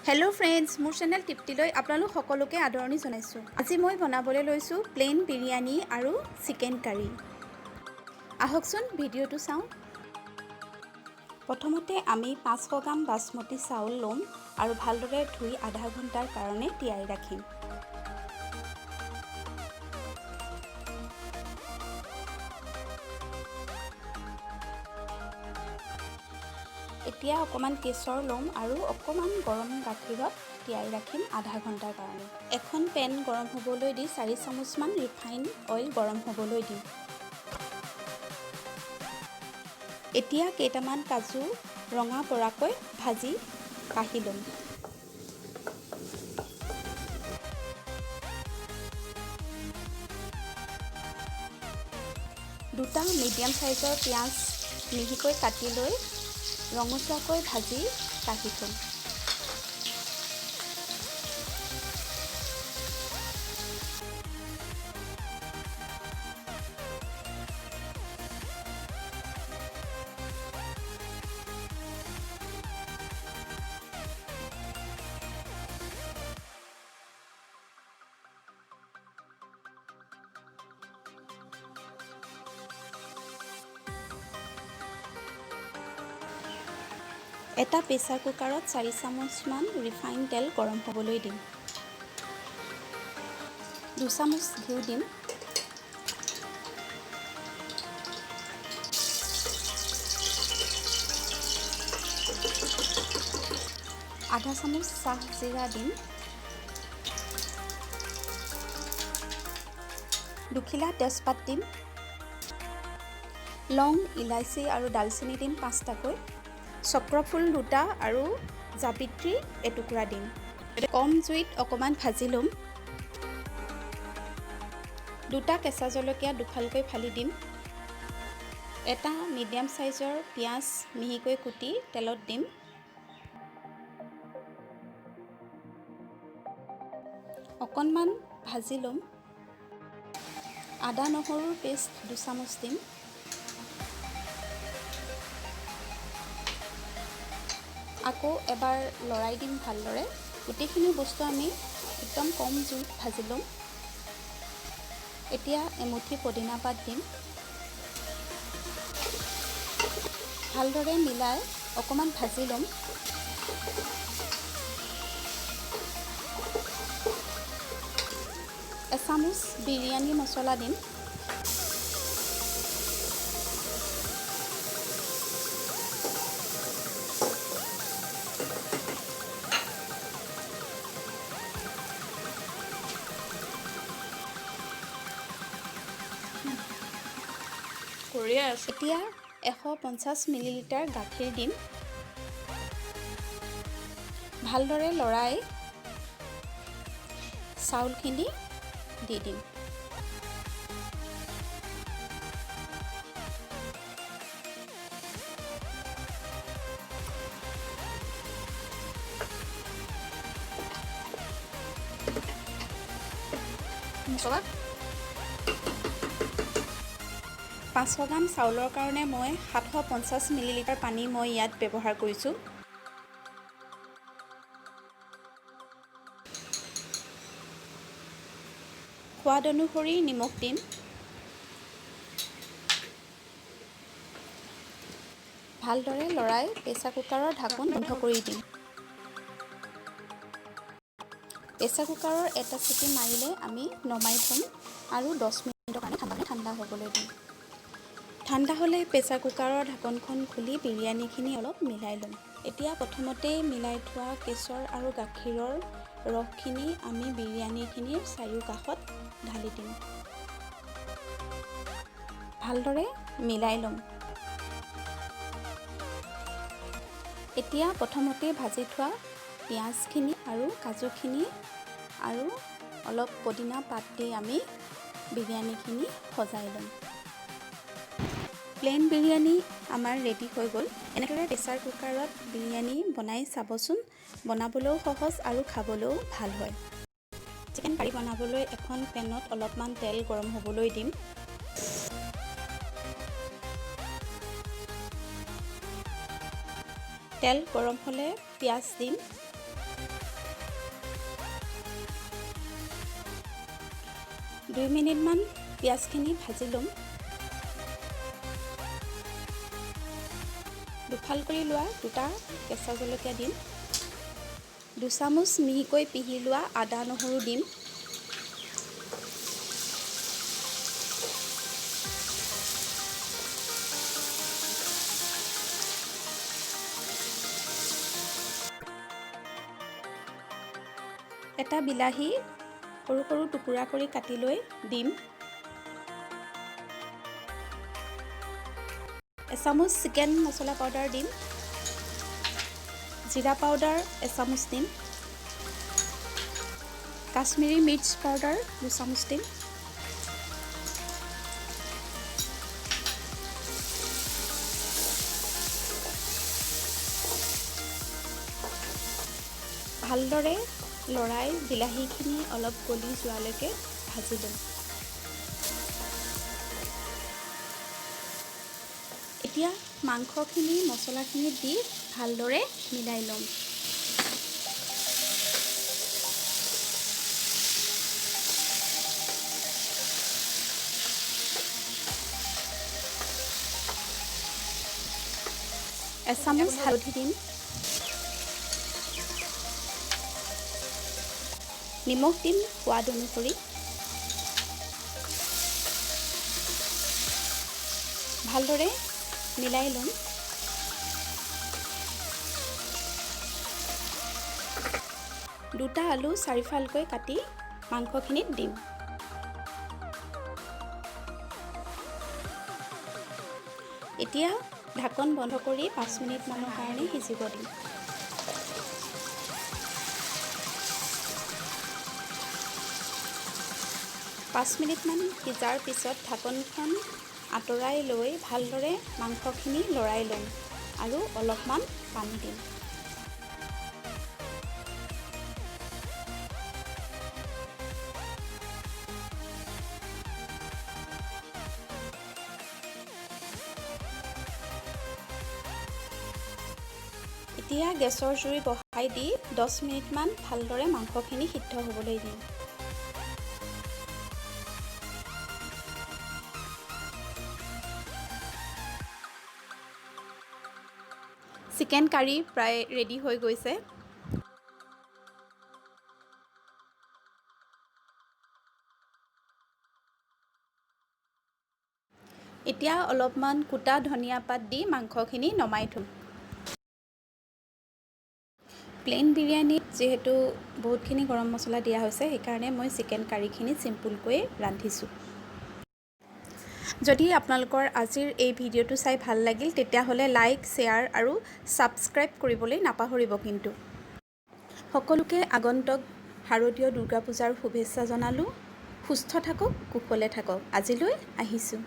Hello friends, मोर channel टिप्टिলৈ আপোনালোক সকলোকে আদৰণি জনাইছোঁ। আজি মই বনাবলৈ লৈছোঁ প্লেন বিৰিয়ানী আৰু চিকেন কাৰী। আহকচোন ভিডিঅ'টো চাওঁ। প্ৰথমতে আমি 500 গ্ৰাম বাসমতি চাউল ল'ম আৰু ভালদৰে ধুই আধা ঘণ্টাৰ কাৰণে তিয়াই ৰাখিম। এতিয়া অকমান কেশৰ ল'ম আৰু অকমান গৰম গাখীৰত তিয়াই ৰাখিম আধা ঘণ্টাৰ কাৰণে। এখন পেন গৰম হ'বলৈ দি 4 চামুচমান ৰিফাইন অইল গৰম হ'বলৈ দিম। এতিয়া কেইটামান কাজু ৰঙা পৰাকৈ ভাজি কাঢ়ি ল'ম। দুটা মিডিয়াম সাইজৰ পিঁয়াজ মিহিকৈ কাটি লৈ ৰঙচুৱাকৈ ভাজি কাঢ়ি থ'ম। এটা প্ৰেছাৰ কুকাৰত 4 চামুচমান ৰিফাইন তেল গৰম হ'বলৈ দিম। 2 চামুচ ঘিউ দিম। আধা চামুচ চাহ জিৰা দিম। দুখিলা তেজপাত দিম। লং, ইলাচি আৰু ডালচেনি দিম 5টাকৈ। চক্ৰফুল 2টা আৰু জাবিত্ৰী এটুকুৰা দিম। কম জুইত অকণমান ভাজি ল'ম। 2টা কেঁচা জলকীয়া দুফালকৈ ফালি দিম। এটা মিডিয়াম সাইজৰ পিঁয়াজ মিহিকৈ কুটি তেলত দিম। অকণমান ভাজি ল'ম। আদা নহৰুৰ পেষ্ট 2 চামুচ দিম। আকৌ এবাৰ লৰাই দিম ভালদৰে। গোটেইখিনি বস্তু আমি একদম কম জুইত ভাজি ল'ম। এতিয়া এমুঠি পদিনা পাত দিম। ভালদৰে মিলাই অকণমান ভাজি ল'ম। এচামুচ বিৰিয়ানী মছলা দিম। এতিয়া 150 মিলিলিটাৰ গাখীৰ দিম। ভালদৰে লৰাই চাউলখিনি দি দিম। মছলা 500 গ্ৰাম চাউলৰ কাৰণে মই 750 মিলিলিটাৰ পানী মই ইয়াত ব্যৱহাৰ কৰিছোঁ। সোৱাদ অনুসৰি নিমখ দিম। ভালদৰে লৰাই প্ৰেছাৰ কুকাৰৰ ঢাকোন বন্ধ কৰি দিম। প্ৰেছাৰ কুকাৰৰ এটা চিটি মাৰিলে আমি নমাই থ'ম আৰু 10 মিনিটৰ কাৰণে ঠাণ্ডা হ'বলৈ দিম। ঠাণ্ডা হ'লে প্ৰেছাৰ কুকাৰৰ ঢাকনখন খুলি বিৰিয়ানীখিনি অলপ মিলাই ল'ম। এতিয়া প্ৰথমতে মিলাই থোৱা কেশৰ আৰু গাখীৰৰ ৰসখিনি আমি বিৰিয়ানীখিনিৰ চাৰিওকাষত ঢালি দিম। ভালদৰে মিলাই ল'ম। এতিয়া প্ৰথমতে ভাজি থোৱা পিঁয়াজখিনি আৰু কাজুখিনি আৰু অলপ পদিনা পাত দি আমি বিৰিয়ানীখিনি সজাই ল'ম। প্লেন বিৰিয়ানী আমাৰ ৰেডি হৈ গ'ল। এনেদৰে প্ৰেছাৰ কুকাৰত বিৰিয়ানী বনাই চাবচোন। বনাবলৈও সহজ আৰু খাবলৈও ভাল হয়। চিকেন কাৰী বনাবলৈ এখন পেনত অলপমান তেল গৰম হ'বলৈ দিম। তেল গৰম হ'লে পিঁয়াজ দিম। 2 মিনিটমান পিঁয়াজখিনি ভাজি ল'ম। দুফাল কৰি লোৱা 2টা কেঁচা জলকীয়া দিম। 2 চামুচ মিহিকৈ পিহি লোৱা আদা নহৰু দিম। এটা বিলাহী সৰু সৰু টুকুৰা কৰি কাটি লৈ দিম। এচামুচ চিকেন মছলা পাউডাৰ দিম। জিৰা পাউডাৰ এচামুচ দিম। কাশ্মীৰী মিৰ্চ পাউডাৰ 2 চামুচ দিম। ভালদৰে লৰাই বিলাহীখিনি অলপ গলি যোৱালৈকে ভাজি ল'ম। এতিয়া মাংসখিনি মছলাখিনি দি ভালদৰে মিলাই ল'ম। এচামুচ হালধি দিম। নিমখ দিম সোৱাদ অনুসৰি। ভালদৰে মিলাই ল'ম। দুটা আলু 4ফালকৈ কাটি মাংসখিনিত দিম। এতিয়া ঢাকন বন্ধ কৰি 5 মিনিটমানৰ কাৰণে সিজিব দিম। পাঁচ মিনিটমান সিজাৰ পিছত ঢাকনখন আঁতৰাই লৈ ভালদৰে মাংসখিনি লৰাই ল'ম আৰু অলপমান পানী দিম। এতিয়া গেছৰ জুই বঢ়াই দি 10 মিনিটমান ভালদৰে মাংসখিনি সিদ্ধ হ'বলৈ দিম। চিকেন কাৰী প্ৰায় ৰেডি হৈ গৈছে। এতিয়া অলপমান কুটা ধনিয়া পাত দি মাংসখিনি নমাই থ'ম। প্লেইন বিৰিয়ানীত যিহেতু বহুতখিনি গৰম মছলা দিয়া হৈছে, সেইকাৰণে মই চিকেন কাৰীখিনি চিম্পুলকৈ ৰান্ধিছোঁ। যদি আপোনালোকৰ আজিৰ এই ভিডিঅ'টো চাই ভাল লাগিল তেতিয়াহ'লে লাইক, শ্বেয়াৰ আৰু ছাবস্ক্ৰাইব কৰিবলৈ নাপাহৰিব কিন্তু। সকলোকে আগন্তুক শাৰদীয় দুৰ্গা পূজাৰ শুভেচ্ছা জনালোঁ। সুস্থ থাকক, কুশলে থাকক। আজিলৈ আহিছোঁ।